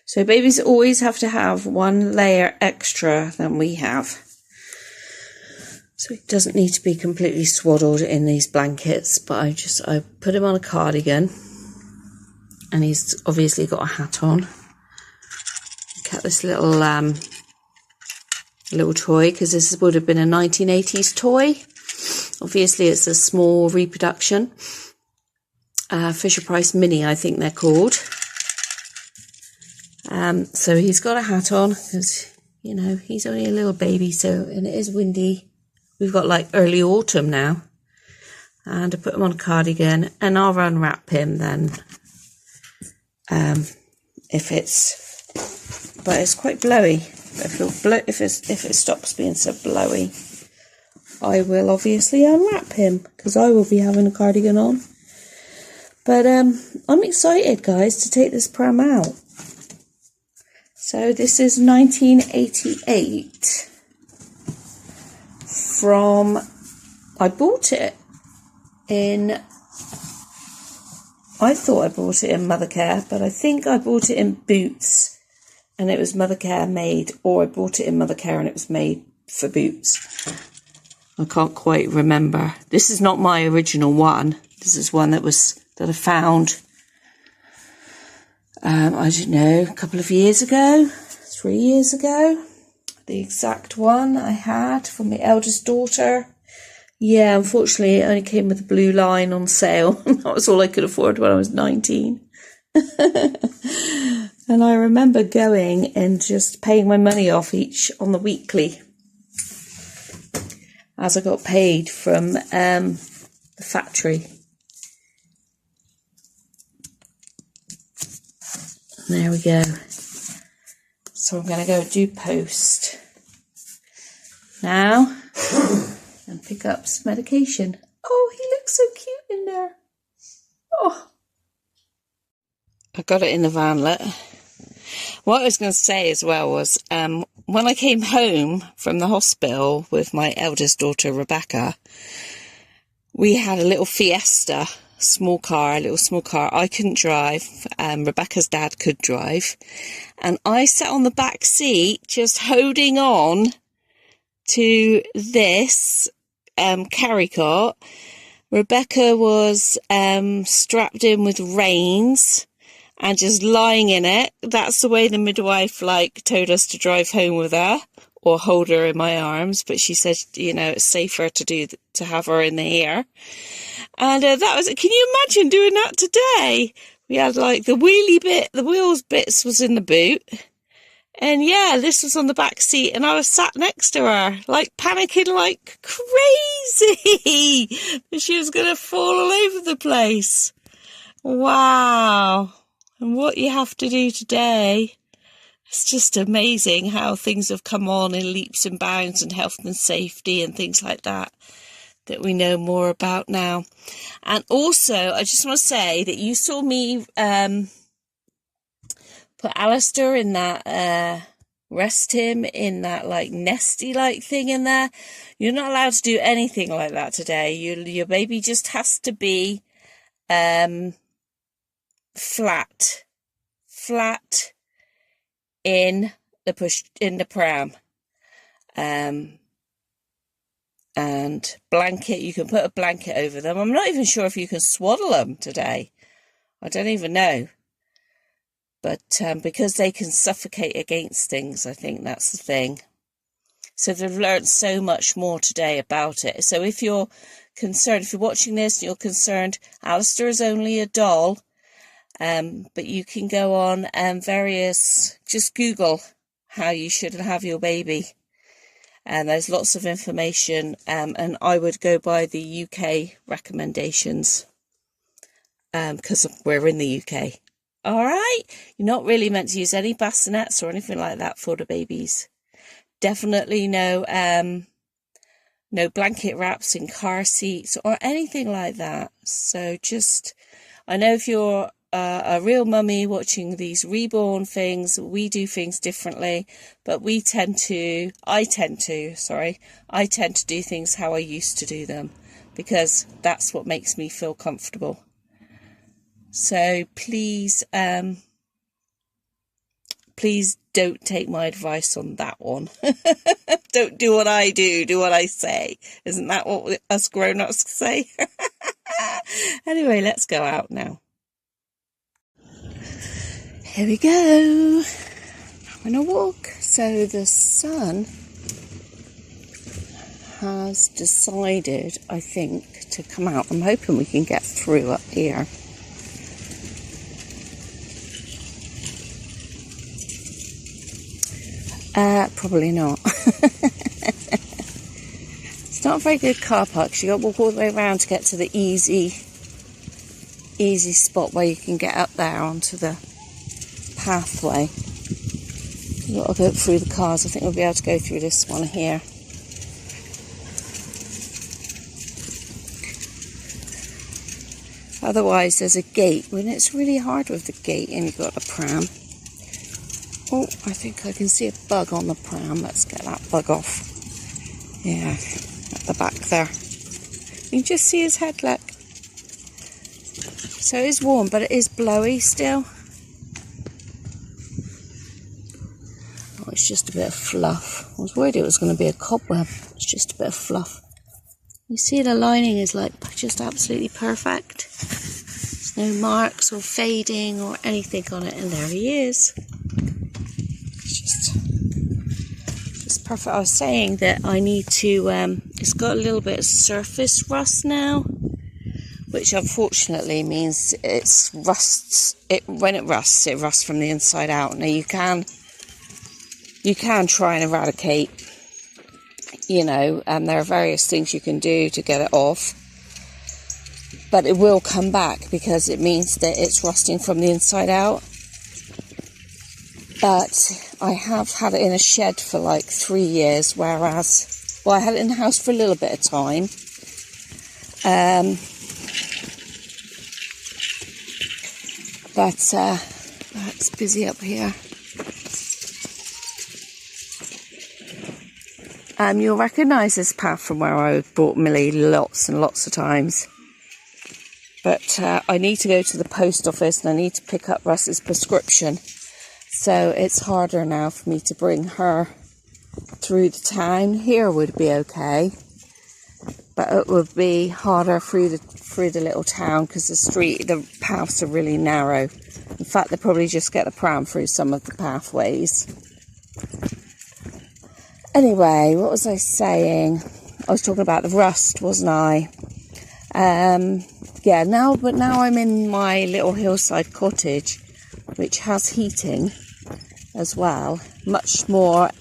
So babies always have to have one layer extra than we have. So it doesn't need to be completely swaddled in these blankets, but I put him on a cardigan, and he's obviously got a hat on. Got this little toy, because this would have been a 1980s toy. Obviously it's a small reproduction. Fisher Price Mini, I think they're called. So he's got a hat on, because, you know, he's only a little baby, and it is windy. We've got like early autumn now. And I put him on a cardigan, and I'll unwrap him then. But it's quite blowy. If it stops being so blowy, I will obviously unwrap him, because I will be having a cardigan on. But I'm excited, guys, to take this pram out. So this is 1988. I bought it in, I thought I bought it in Mothercare, but I think I bought it in Boots, and it was Mothercare made, or I bought it in Mothercare and it was made for Boots. I can't quite remember. This is not my original one. This is one that I found, I don't know, a couple of years ago, 3 years ago. The exact one I had for my eldest daughter. Yeah, unfortunately it only came with a blue line on sale. That was all I could afford when I was 19. And I remember going and just paying my money off each on the weekly, as I got paid from the factory. There we go. So I'm going to go do post now and pick up some medication. Oh, he looks so cute in there. Oh, I got it in the vanlet. What I was going to say as well was, when I came home from the hospital with my eldest daughter, Rebecca, we had a little Fiesta, a little small car. I couldn't drive. Rebecca's dad could drive. And I sat on the back seat just holding on to this carrycot. Rebecca was strapped in with reins and just lying in it. That's the way the midwife told us to drive home with her, or hold her in my arms. But she said, you know, it's safer to have her in the ear. And that was it. Can you imagine doing that today? We had the wheelie bit, the wheels bits was in the boot. And yeah, this was on the back seat, and I was sat next to her, panicking like crazy. She was going to fall all over the place. Wow. And what you have to do today, it's just amazing how things have come on in leaps and bounds, and health and safety and things like that we know more about now. And also, I just want to say that you saw me put Alistair in that, rest him in that nesty thing in there. You're not allowed to do anything like that today. Your baby just has to be flat in the pram. And blanket, you can put a blanket over them. I'm not even sure if you can swaddle them today. I don't even know. But because they can suffocate against things, I think that's the thing. So they've learned so much more today about it. So if you're concerned, if you're watching this and you're concerned, Alistair is only a doll. But you can go on just Google how you should have your baby. And there's lots of information, and I would go by the UK recommendations, because we're in the UK. All right? You're not really meant to use any bassinets or anything like that for the babies. Definitely no blanket wraps in car seats or anything like that. So I know if you're a real mummy watching these Reborn things, we do things differently, but I tend to do things how I used to do them, because that's what makes me feel comfortable. So please please don't take my advice on that one. Don't do what I do what I say. Isn't that what us grown-ups say? Anyway, let's go out now. Here we go. Having a walk. So the sun has decided, I think, to come out. I'm hoping we can get through up here. Probably not. It's not a very good car park. You got to walk all the way around to get to the easy spot where you can get up there onto the pathway. You've got to go through the cars. I think we'll be able to go through this one here. Otherwise, there's a gate. When it's really hard with the gate and you've got a pram. Oh, I think I can see a bug on the pram. Let's get that bug off. Yeah, at the back there. You can just see his head, look. So it's warm, but it is blowy still. Oh, it's just a bit of fluff. I was worried it was going to be a cobweb. It's just a bit of fluff. You see the lining is like just absolutely perfect. There's no marks or fading or anything on it, and there he is. It's perfect. I was saying that I need to, it's got a little bit of surface rust now, which unfortunately means it's rusts. When it rusts from the inside out. Now you can try and eradicate, you know, and there are various things you can do to get it off, but it will come back because it means that it's rusting from the inside out. But I have had it in a shed for like 3 years, whereas, well, I had it in the house for a little bit of time. But it's busy up here. You'll recognise this path from where I brought Millie lots and lots of times. But I need to go to the post office and I need to pick up Russ's prescription. So it's harder now for me to bring her through the town. Here would be okay, but it would be harder through the little town because the paths are really narrow. In fact, they probably just get the pram through some of the pathways. Anyway, what was I saying? I was talking about the rust, wasn't I? Yeah, now I'm in my little hillside cottage, which has heating as well, much more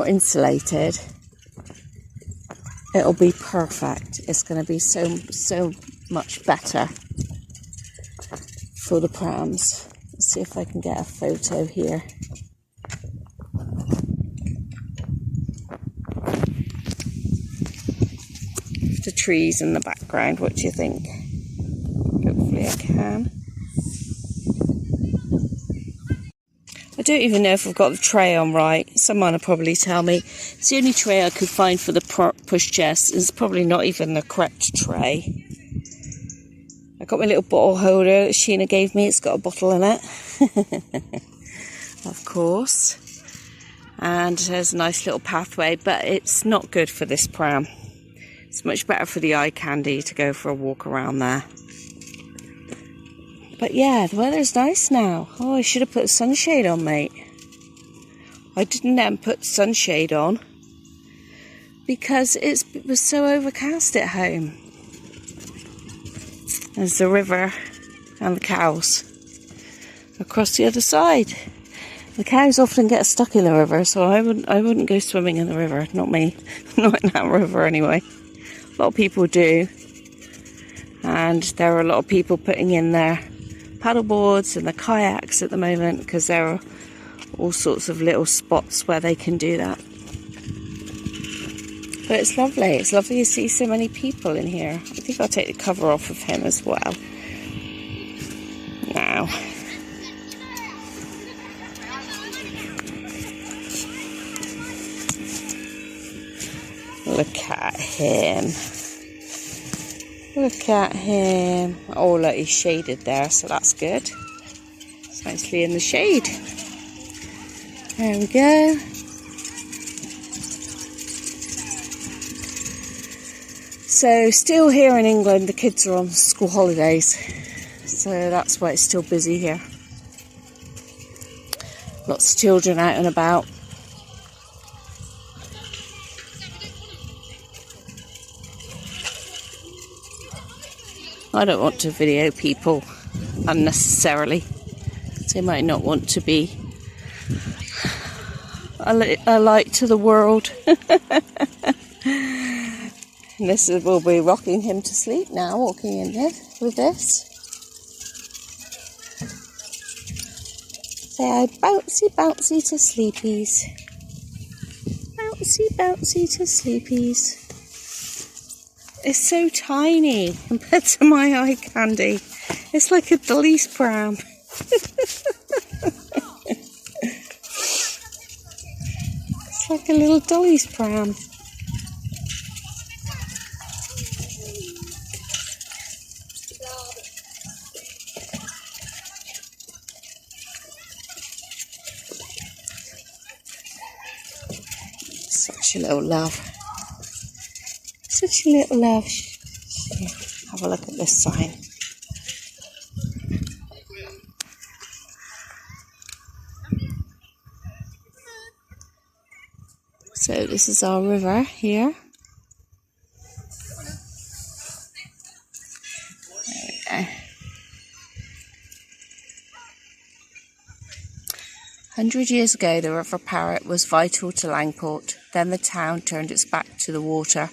insulated. It'll be perfect. It's going to be so much better for the prams. Let's see if I can get a photo here. The trees in the background, what do you think? Hopefully I can. I don't even know if I've got the tray on right. Someone will probably tell me. It's the only tray I could find for the push chest. It's probably not even the correct tray. I got my little bottle holder that Sheena gave me. It's got a bottle in it. Of course. And there's a nice little pathway, but it's not good for this pram. It's much better for the eye candy to go for a walk around there. But yeah, the weather's nice now. Oh, I should have put a sunshade on, mate. I didn't then put sunshade on because it was so overcast at home. There's the river and the cows across the other side. The cows often get stuck in the river, so I wouldn't go swimming in the river. Not me. Not in that river anyway. A lot of people do. And there are a lot of people putting in their paddleboards and the kayaks at the moment because there are all sorts of little spots where they can do that. But it's lovely. It's lovely to see so many people in here. I think I'll take the cover off of him as well. Now. Look at him. Look at him. Oh, look, he's shaded there, so that's good. nicely in the shade. There we go. So still here in England, the kids are on school holidays, so that's why it's still busy here. Lots of children out and about. I don't want to video people unnecessarily. They might not want to be a light to the world. And this is, we'll be rocking him to sleep now, walking in here with this. Say I bouncy, bouncy to sleepies. Bouncy, bouncy to sleepies. It's so tiny compared to my eye candy. It's like a dolly's pram. It's like a little dolly's pram. Such a little love. Such a little love. Here, have a look at this sign. So this is our river here. There we go. 100 years ago, the River Parrett was vital to Langport. Then the town turned its back to the water,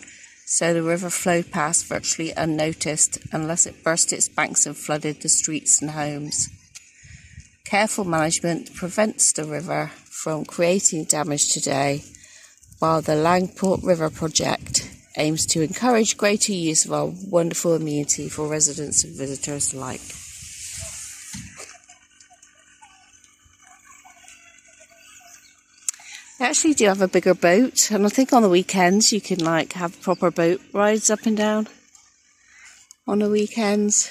so the river flowed past virtually unnoticed, unless it burst its banks and flooded the streets and homes. Careful management prevents the river from creating damage today, while the Langport River Project aims to encourage greater use of our wonderful amenity for residents and visitors alike. They actually do have a bigger boat, and I think on the weekends you can like have proper boat rides up and down on the weekends.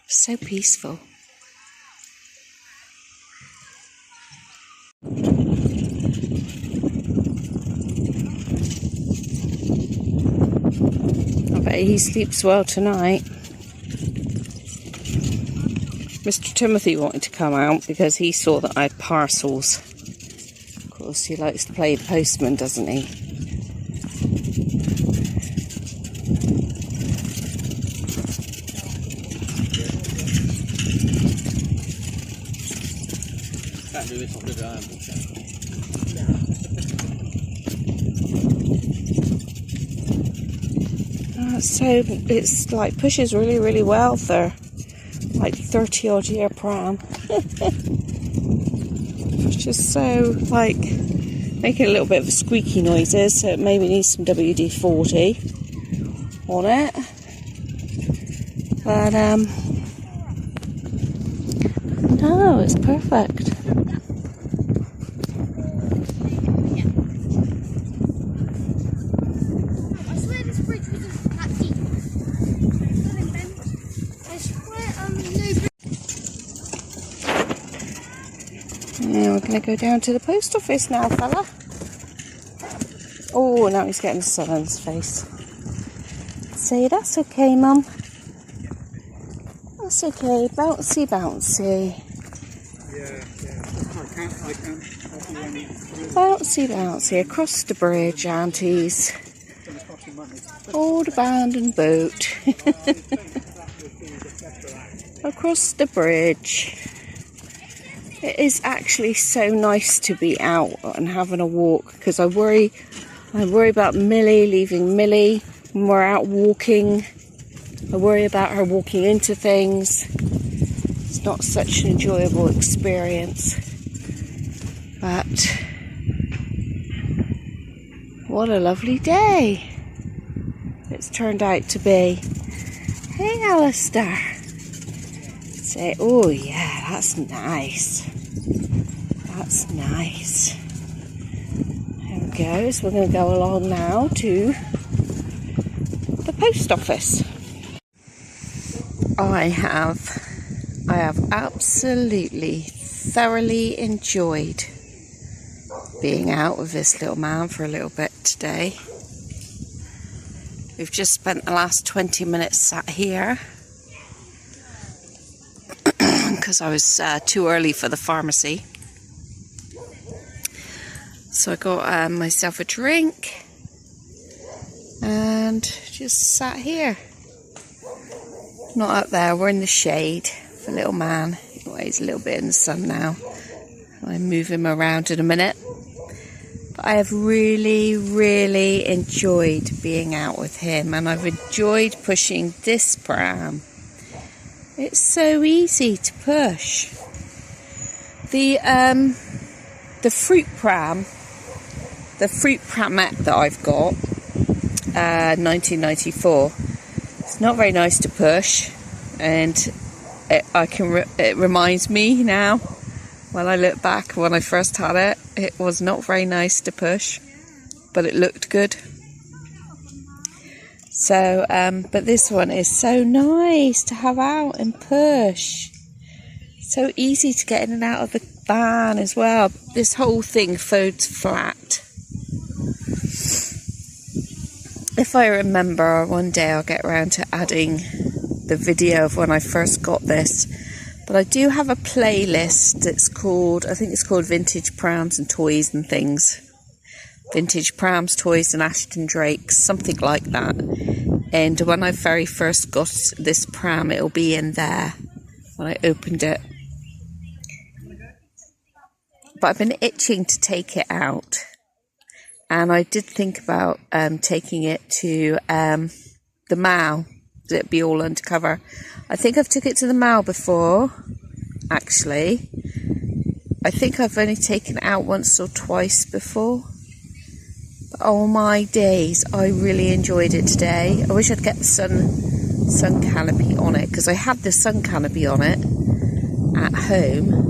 So peaceful. I bet he sleeps well tonight. Mr. Timothy wanted to come out because he saw that I had parcels. Of course, he likes to play postman, doesn't he? So it's like pushes really, really well for like 30 odd year pram. It's just so like making a little bit of squeaky noises, so it maybe needs some WD-40 on it. But no, it's perfect. Yeah, we're going to go down to the post office now, fella. Oh, now he's getting the sun on his face. Say, that's okay, Mum. That's okay. Bouncy, bouncy. Yeah. I can. Bouncy, bouncy. Across the bridge, aunties. Old abandoned boat. Across the bridge. It is actually so nice to be out and having a walk, because I worry about Millie, leaving Millie when we're out walking. I worry about her walking into things. It's not such an enjoyable experience. But what a lovely day it's turned out to be. Hey, Alistair. Say, oh yeah, that's nice. That's nice. There we go. So we're going to go along now to the post office. I have absolutely thoroughly enjoyed being out with this little man for a little bit today. We've just spent the last 20 minutes sat here because I was too early for the pharmacy. So I got myself a drink and just sat here. Not up there, we're in the shade for little man. He's a little bit in the sun now. I'll move him around in a minute. But I have really enjoyed being out with him, and I've enjoyed pushing this pram. It's so easy to push. The fruit pram, the fruit pramette that I've got, 1994. It's not very nice to push, and it reminds me now, when I look back when I first had it, it was not very nice to push, but it looked good. So, but this one is so nice to have out and push. So easy to get in and out of the van as well. This whole thing folds flat. If I remember, one day I'll get around to adding the video of when I first got this. But I do have a playlist that's called, I think it's called Vintage Prams and Toys and Things. Vintage Prams, Toys and Ashton Drakes, something like that. And when I very first got this pram, it'll be in there when I opened it. But I've been itching to take it out. And I did think about taking it to the Mall. It'd be all undercover. I think I've took it to the Mall before, actually. I think I've only taken it out once or twice before. But oh my days, I really enjoyed it today. I wish I'd get the sun canopy on it, because I had the sun canopy on it at home.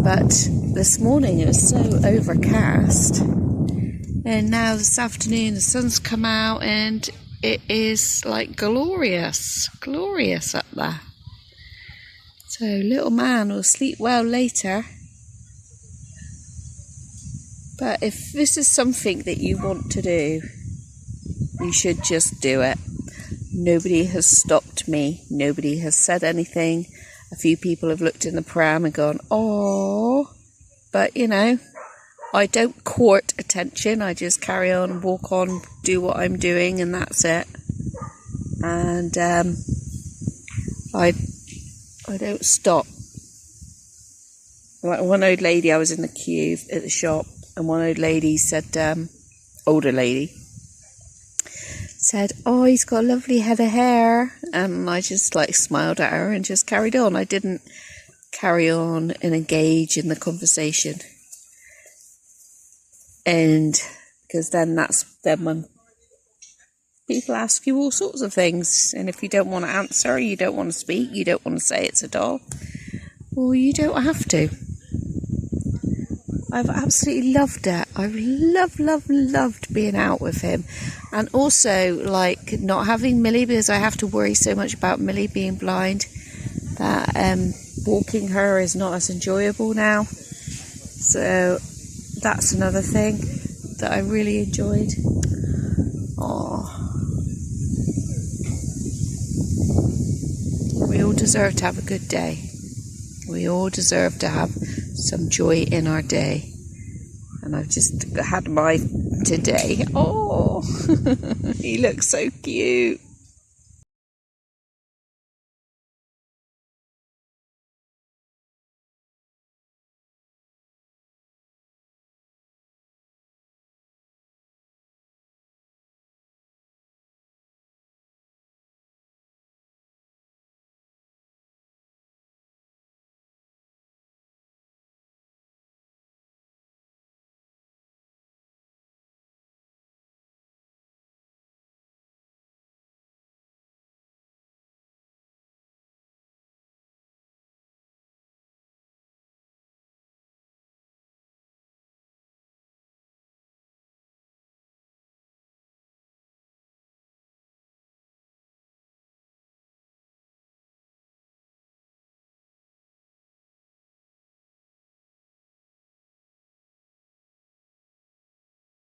But this morning it was so overcast, and now this afternoon the sun's come out and it is like glorious up there. So little man will sleep well later. But if this is something that you want to do, you should just do it. Nobody has stopped me. Nobody has said anything. A few people have looked in the pram and gone, "Oh," but you know, I don't court attention. I just carry on, walk on, do what I'm doing, and that's it. And I don't stop. Like one old lady, I was in the queue at the shop, and one old lady said, older lady, said, "Oh, he's got a lovely head of hair," and I just like smiled at her and just carried on. I didn't carry on and engage in the conversation, and because then when people ask you all sorts of things, and if you don't want to answer, you don't want to speak, you don't want to say it's a doll, well, you don't have to. I've absolutely loved it. I've loved being out with him. And also, like, not having Millie, because I have to worry so much about Millie being blind, that walking her is not as enjoyable now. So that's another thing that I really enjoyed. Oh, we all deserve to have a good day. We all deserve to have some joy in our day. And I've just had my today. Oh, he looks so cute.